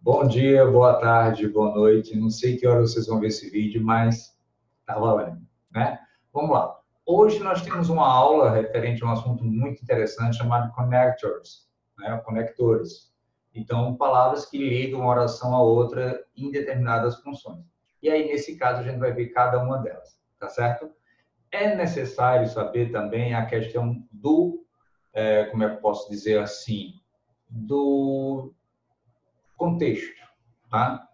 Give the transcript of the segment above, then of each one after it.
Bom dia, boa tarde, boa noite. Não sei que hora vocês vão ver esse vídeo, mas tá valendo, né? Vamos lá. Hoje nós temos uma aula referente a um assunto muito interessante chamado connectors, né? Conectores. Então, palavras que ligam uma oração a outra em determinadas funções. E aí, nesse caso, a gente vai ver cada uma delas, tá certo? É necessário saber também a questão do, como é que eu posso dizer assim, do contexto, tá?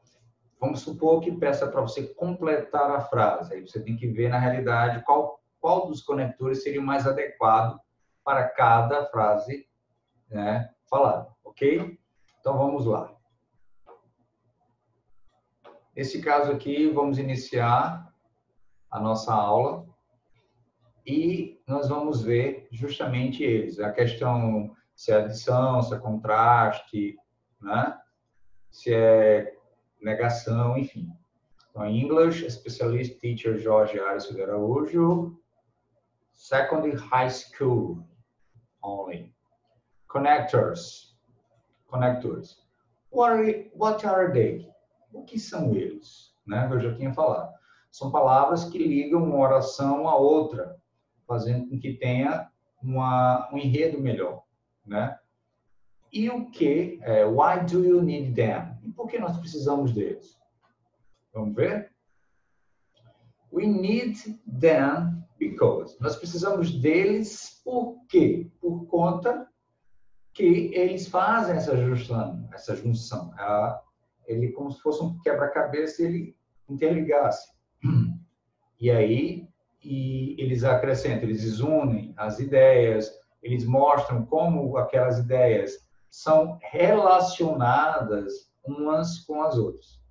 Vamos supor que peça para você completar a frase. Aí você tem que ver, na realidade, qual dos conectores seria o mais adequado para cada frase, né, falada, ok? Então, vamos lá. Nesse caso aqui, vamos iniciar a nossa aula e nós vamos ver justamente eles. A questão se é adição, se é contraste, né? Se é negação, enfim. Então, English, Specialist Teacher Jorge Aires de Araújo, Secondary High School only. Connectors. Connectors. What are they? O que são eles? Né? Eu já tinha falado. São palavras que ligam uma oração a outra, fazendo com que tenha um enredo melhor, né? E o que? Why do you need them? E por que nós precisamos deles? Vamos ver? We need them because. Nós precisamos deles por quê? Por conta que eles fazem essa junção. Ele como se fosse um quebra-cabeça, ele interligasse. E aí eles acrescentam, eles unem as ideias, eles mostram como aquelas ideias são relacionadas umas com as outras.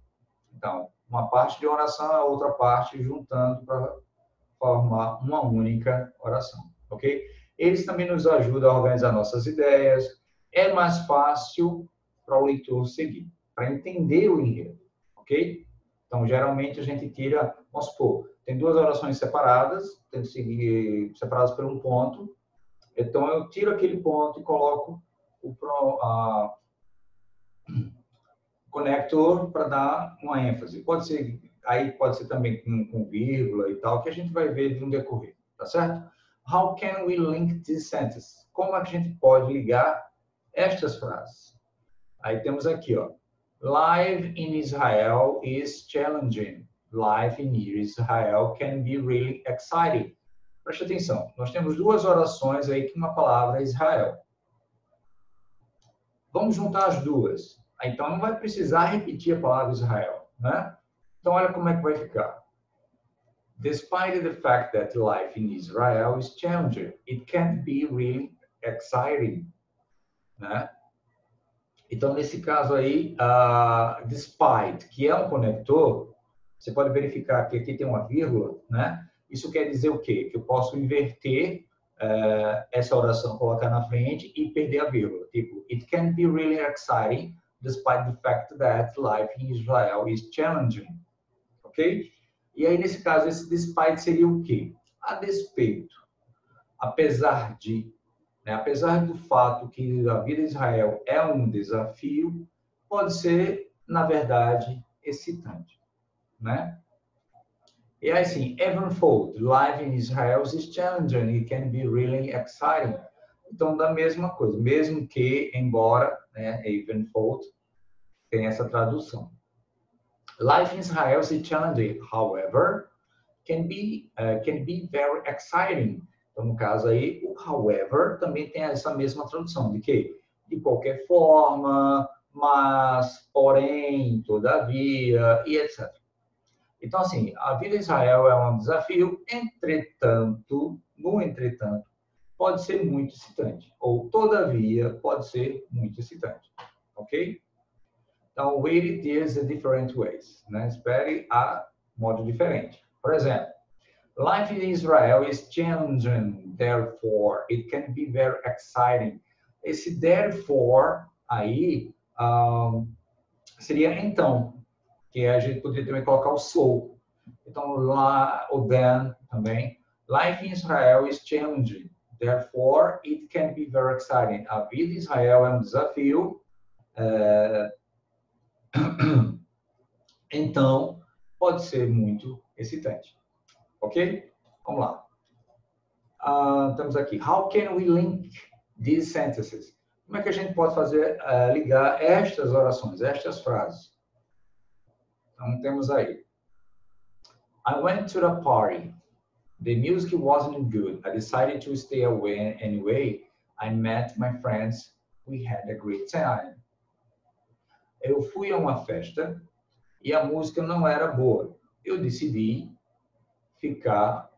Então, uma parte de oração é a outra parte juntando para formar uma única oração, ok? Eles também nos ajudam a organizar nossas ideias. É mais fácil para o leitor seguir, para entender o enredo, ok? Então, geralmente a gente tira, vamos supor, tem duas orações separadas, tem que seguir separadas por um ponto. Então, eu tiro aquele ponto e coloco o conector para dar uma ênfase. Pode ser também com vírgula e tal, que a gente vai ver no decorrer, tá certo? How can we link these sentences? Como a gente pode ligar estas frases? Aí temos aqui, ó. Life in Israel is challenging. Life in Israel can be really exciting. Preste atenção. Nós temos duas orações aí que uma palavra é Israel. Vamos juntar as duas. Então, não vai precisar repetir a palavra Israel, né? Então, olha como é que vai ficar. Despite the fact that life in Israel is challenging, it can be really exciting, né? Então, nesse caso aí, despite, que é um conector, você pode verificar que aqui tem uma vírgula, né? Isso quer dizer o quê? Que eu posso inverter essa oração, colocar na frente e perder a vírgula. Tipo, it can be really exciting, despite the fact that life in Israel is challenging. Ok? E aí, nesse caso, esse despite seria o quê? A despeito. Apesar de, né, apesar do fato que a vida em Israel é um desafio, pode ser, na verdade, excitante, né? E aí, assim, evenfold, life in Israel is challenging, it can be really exciting. Então, da mesma coisa, mesmo que, embora, né, evenfold, tem essa tradução. Life in Israel is challenging, however, can be very exciting. Então, no caso aí, o however também tem essa mesma tradução, de que, de qualquer forma, mas, porém, todavia, e etc. Então, assim, a vida em Israel é um desafio, entretanto, no entretanto, pode ser muito excitante. Ou, todavia, pode ser muito excitante. Ok? Então, read it is in different ways. Né? Espere a modo diferente. Por exemplo, life in Israel is challenging, therefore, it can be very exciting. Esse therefore Aí, seria então, que a gente poderia também colocar o so. Então, lá, o then também. Life in Israel is challenging. Therefore, it can be very exciting. A vida em Israel é um desafio. Então, pode ser muito excitante. Ok? Vamos lá. Estamos aqui. How can we link these sentences? Como é que a gente pode fazer, ligar estas orações, estas frases? Então, temos aí. I went to the party. The music wasn't good. I decided to stay away anyway. I met my friends. We had a great time. Eu fui a uma festa e a música não era boa. Eu decidi ficar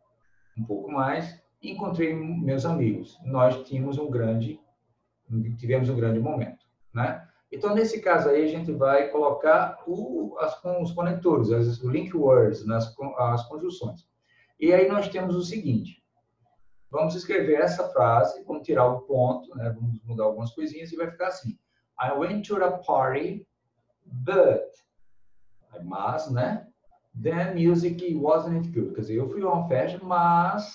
um pouco mais e encontrei meus amigos. Nós tivemos um grande momento, né? Então, nesse caso aí, a gente vai colocar os conectores, os link words, as conjunções. E aí nós temos o seguinte. Vamos escrever essa frase, vamos tirar o ponto, né? Vamos mudar algumas coisinhas e vai ficar assim. I went to a party, but... Mas, né? The music wasn't good. Quer dizer, eu fui a uma festa, mas...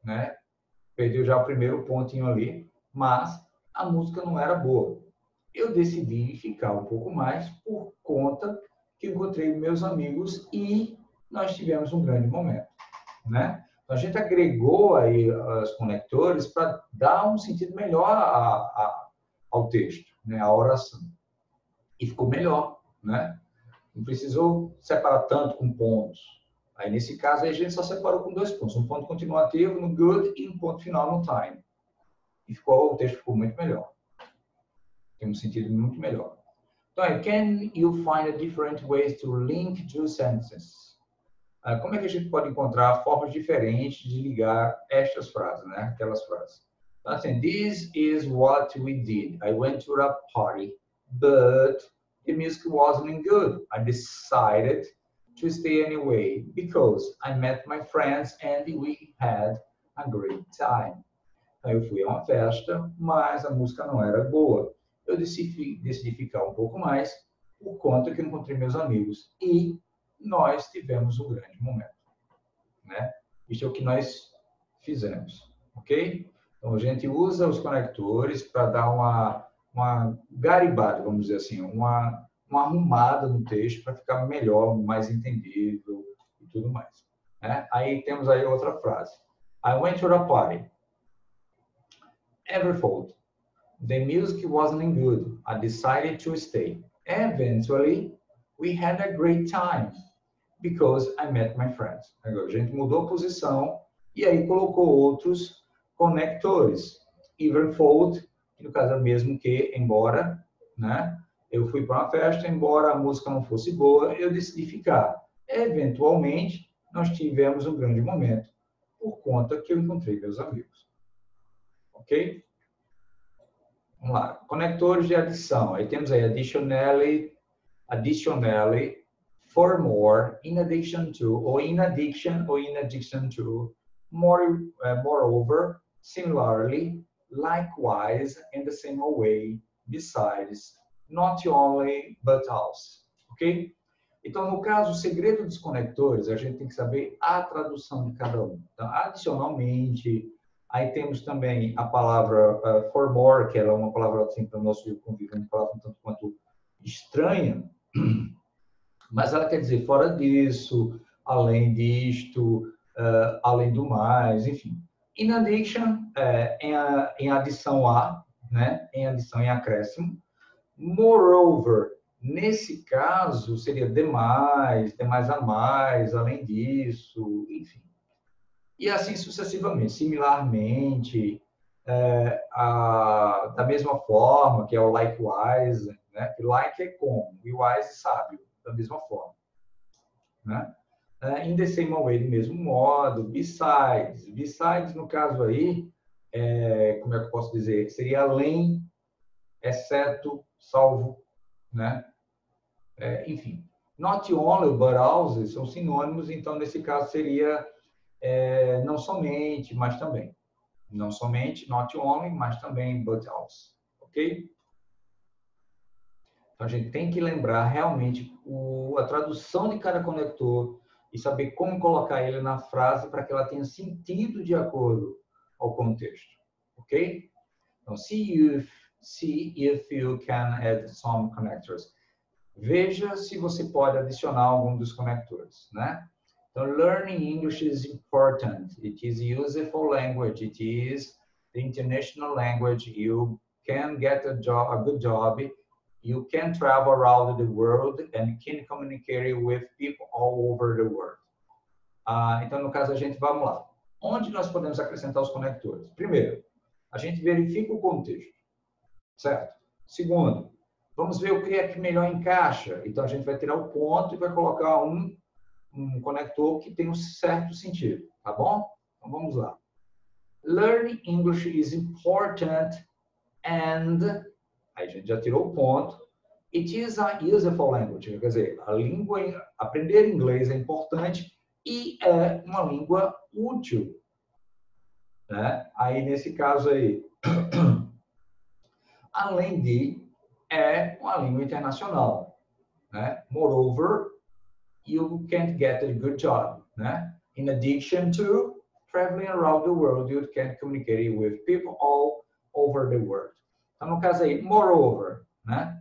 né? Perdeu já o primeiro pontinho ali. Mas a música não era boa. Eu decidi ficar um pouco mais por conta que encontrei meus amigos e nós tivemos um grande momento, né? Então, a gente agregou aí os conectores para dar um sentido melhor ao texto, né? À oração. E ficou melhor, né? Não precisou separar tanto com pontos. Aí, nesse caso, a gente só separou com 2 pontos. Um ponto continuativo no good e um ponto final no time. E o texto ficou muito melhor. Tem um sentido muito melhor. Então, can you find different ways to link two sentences? Como é que a gente pode encontrar formas diferentes de ligar estas frases, né? Aquelas frases. Então, assim, this is what we did. I went to a party, but the music wasn't good. I decided to stay anyway because I met my friends and we had a great time. Então, eu fui a uma festa, mas a música não era boa. Eu decidi ficar um pouco mais por conta que eu encontrei meus amigos e nós tivemos um grande momento, né? Isso é o que nós fizemos, ok? Então, a gente usa os conectores para dar uma garibada, vamos dizer assim, uma arrumada no texto para ficar melhor, mais entendível e tudo mais, né? Aí temos aí outra frase. I went to a party. Every fault. The music wasn't good. I decided to stay. Eventually, we had a great time because I met my friends. Agora, a gente mudou a posição e aí colocou outros conectores. Evenfold, que no caso é o mesmo que embora, né? Eu fui para uma festa, embora a música não fosse boa, eu decidi ficar. Eventualmente, nós tivemos um grande momento por conta que eu encontrei meus amigos. Ok? Vamos lá. Conectores de adição. Aí temos aí additionally, for more, in addition to, or in addition to, moreover, similarly, likewise, in the same way, besides, not only, but also. Ok? Então, no caso, o segredo dos conectores, a gente tem que saber a tradução de cada um. Então, adicionalmente, aí temos também a palavra for more, que ela é uma palavra, assim, para o nosso convívio, uma palavra um tanto quanto estranha, mas ela quer dizer fora disso, além disto, além do mais, enfim. In addition, em adição a, né? Em adição, em acréscimo. Moreover, nesse caso, seria demais a mais, além disso, enfim. E assim sucessivamente, similarmente, da mesma forma, que é o likewise, né? Like é como, e wise sábio, da mesma forma, né? In the same way, do mesmo modo, besides no caso aí, como é que eu posso dizer? Seria além, exceto, salvo, né? Enfim, not only, but also, são sinônimos, então nesse caso seria não somente, mas também. Não somente, not only, mas também, but also. Ok? Então, a gente tem que lembrar realmente a tradução de cada conector e saber como colocar ele na frase para que ela tenha sentido de acordo ao contexto. Ok? Então, see if you can add some connectors. Veja se você pode adicionar algum dos conectores, né? Então, learning English is important. It is useful language. It is the international language. You can get a good job. You can travel around the world and can communicate with people all over the world. Então, no caso, vamos lá. Onde nós podemos acrescentar os conectores? Primeiro, a gente verifica o contexto, certo? Segundo, vamos ver o que é que melhor encaixa. Então, a gente vai tirar o ponto e vai colocar um conector que tem um certo sentido, tá bom? Então, vamos lá. Learning English is important and... Aí a gente já tirou o ponto. It is a useful language. Quer dizer, aprender inglês é importante e é uma língua útil. Né? Aí, nesse caso aí, além de, é uma língua internacional. Né? Moreover, you can get a good job. Né? In addition to traveling around the world, you can communicate with people all over the world. Então, no caso aí, moreover, né?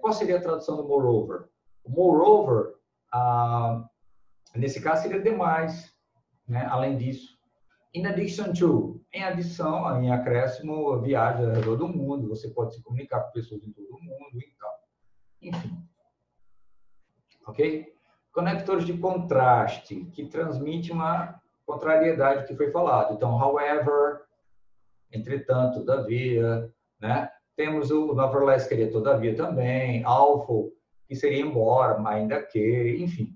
Qual seria a tradução do moreover? Moreover, nesse caso, seria demais, né? Além disso. In addition to, em adição, em acréscimo, viaja ao redor do mundo, você pode se comunicar com pessoas em todo o mundo e tal. Enfim. Ok? Conectores de contraste, que transmite uma contrariedade que foi falado. Então, however, entretanto, todavia, né? Temos o nevertheless, que seria todavia também, although, que seria embora, ainda que, enfim.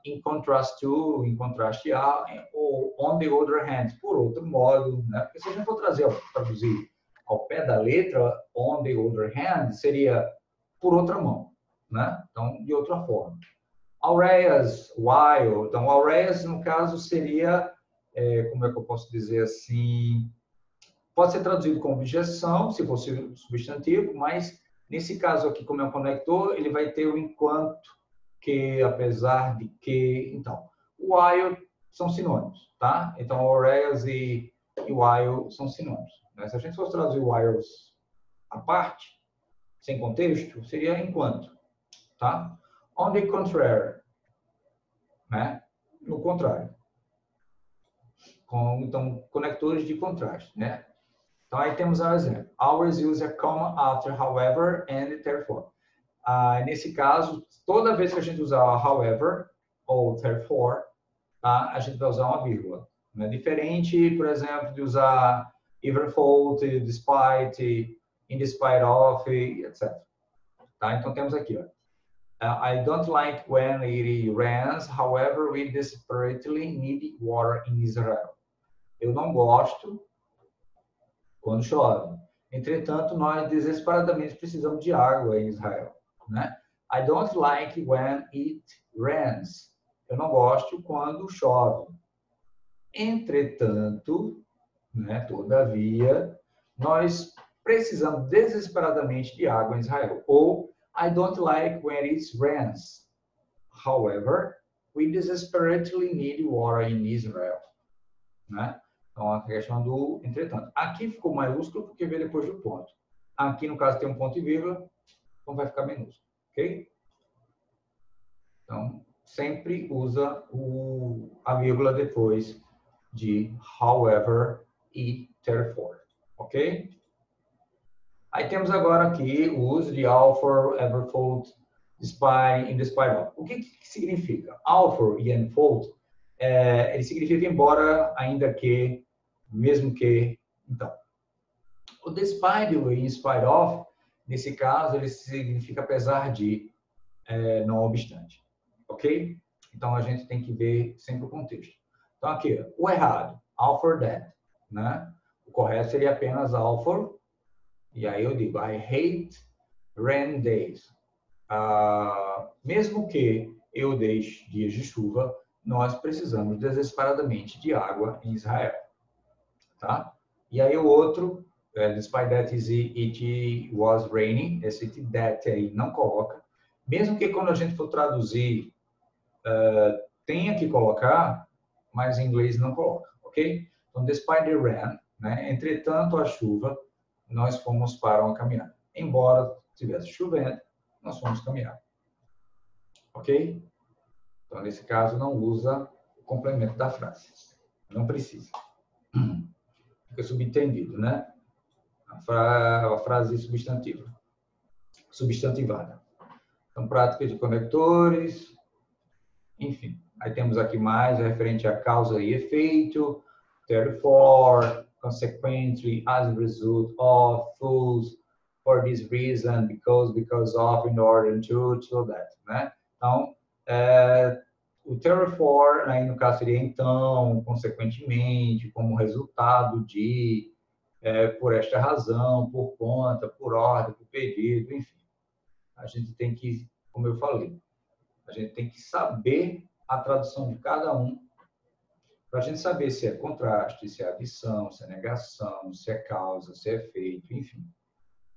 In contrast to, em contraste a, ou on the other hand, por outro modo, né? Porque se a gente for traduzir ao pé da letra, on the other hand, seria por outra mão, né? Então, de outra forma. Whereas, while, então, whereas, no caso, seria, como é que eu posso dizer assim, pode ser traduzido como objeção, se fosse substantivo, mas nesse caso aqui, como é um conector, ele vai ter o enquanto, que, apesar de que, então, while são sinônimos, tá? Então, whereas e while são sinônimos. Né? Se a gente fosse traduzir while à parte, sem contexto, seria enquanto, tá? On the contrary, né? No contrário. Então, conectores de contraste, né? Então, aí temos um exemplo. Always use a comma after however and therefore. Nesse caso, toda vez que a gente usar however ou therefore, tá? A gente vai usar uma vírgula. Né? Diferente, por exemplo, de usar even though, despite, in despite of, etc. Tá? Então, temos aqui, ó. I don't like when it rains, however, we desperately need water in Israel. Eu não gosto quando chove. Entretanto, nós desesperadamente precisamos de água em Israel. Né? I don't like when it rains. Eu não gosto quando chove. Entretanto, né, todavia, nós precisamos desesperadamente de água em Israel. Ou I don't like when it rains. However, we desperately need water in Israel. Né? Então, a questão do entretanto. Aqui ficou maiúsculo porque veio depois do ponto. Aqui, no caso, tem um ponto e vírgula, então vai ficar minúsculo. Ok? Então, sempre usa a vírgula depois de however e therefore. Ok? Aí temos agora aqui o uso de although, everfold, despite, in despite of. O que significa? Although e enfold, ele significa embora, ainda que, mesmo que, então. O despite e in spite of, nesse caso, ele significa apesar de, não obstante. Ok? Então, a gente tem que ver sempre o contexto. Então, aqui, o errado, although that, né? O correto seria apenas although. E aí eu digo, I hate rainy days. Mesmo que eu deixe dias de chuva, nós precisamos desesperadamente de água em Israel. Tá? E aí o outro, Despite that it was raining, esse that aí não coloca. Mesmo que quando a gente for traduzir, tenha que colocar, mas em inglês não coloca, ok? Então, despite the rain, né? Entretanto a chuva, nós fomos para uma caminhada. Embora estivesse chovendo, nós fomos caminhar. Ok? Então, nesse caso, não usa o complemento da frase. Não precisa. Fica subentendido, né? A frase substantivada. Então, prática de conectores, enfim. Aí temos aqui mais referente a causa e efeito, therefore, consequently, as a result of, thus, for this reason, because of, in order to, so that, né? Então, o therefore, aí no caso seria então, consequentemente, como resultado de, por esta razão, por conta, por ordem, por pedido, enfim. A gente tem que, como eu falei, a gente tem que saber a tradução de cada um para a gente saber se é contraste, se é adição, se é negação, se é causa, se é efeito, enfim.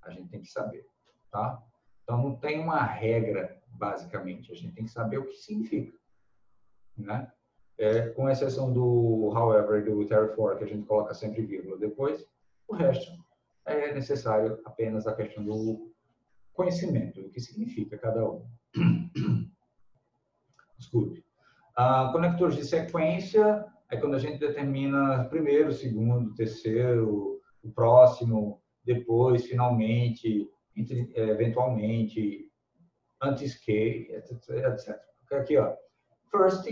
A gente tem que saber, tá? Então, não tem uma regra, basicamente. A gente tem que saber o que significa, né? Com exceção do however, do therefore, que a gente coloca sempre vírgula depois, o resto é necessário apenas a questão do conhecimento, do que significa cada um. Desculpe. Conectores de sequência é quando a gente determina primeiro, segundo, terceiro, o próximo, depois, finalmente, eventualmente, antes que, etc. Aqui, ó. First,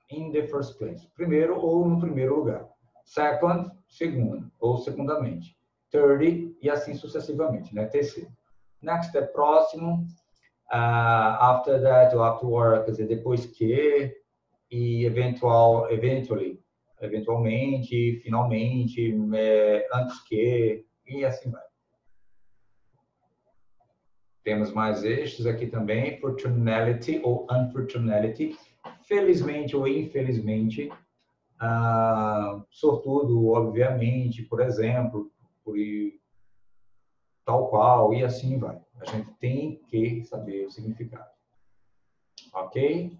in the first place. Primeiro ou no primeiro lugar. Second, segundo, ou segundamente. Third, e assim sucessivamente, né? Terceiro. Next é próximo. After that, ou afterward, quer dizer, depois que, e eventualmente, finalmente, antes que, e assim vai. Temos mais estes aqui também, fortunality ou unfortunality, felizmente ou infelizmente, sortudo, obviamente, por exemplo, por tal qual, e assim vai. A gente tem que saber o significado. Ok?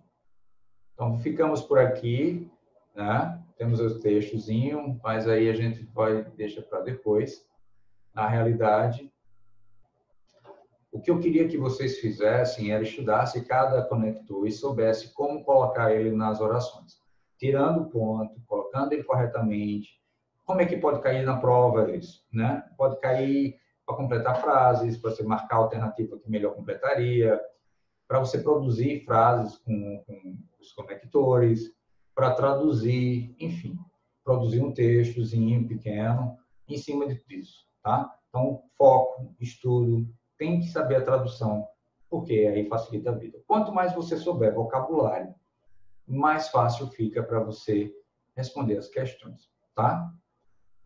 Então, ficamos por aqui, né? Temos o textozinho, mas aí a gente vai deixar para depois. Na realidade, o que eu queria que vocês fizessem era estudassem cada conector e soubessem como colocar ele nas orações. Tirando o ponto, colocando ele corretamente. Como é que pode cair na prova isso, né? Pode cair para completar frases, para você marcar a alternativa que melhor completaria, para você produzir frases com os conectores, para traduzir, enfim, produzir um textozinho pequeno em cima disso, tá? Então, foco, estudo, tem que saber a tradução, porque aí facilita a vida. Quanto mais você souber vocabulário, mais fácil fica para você responder as questões, tá?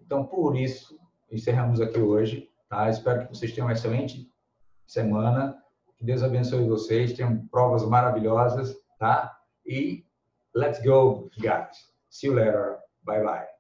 Então, por isso, encerramos aqui hoje, tá? Espero que vocês tenham uma excelente semana. Que Deus abençoe vocês, tenham provas maravilhosas, tá? E let's go, guys. See you later. Bye, bye.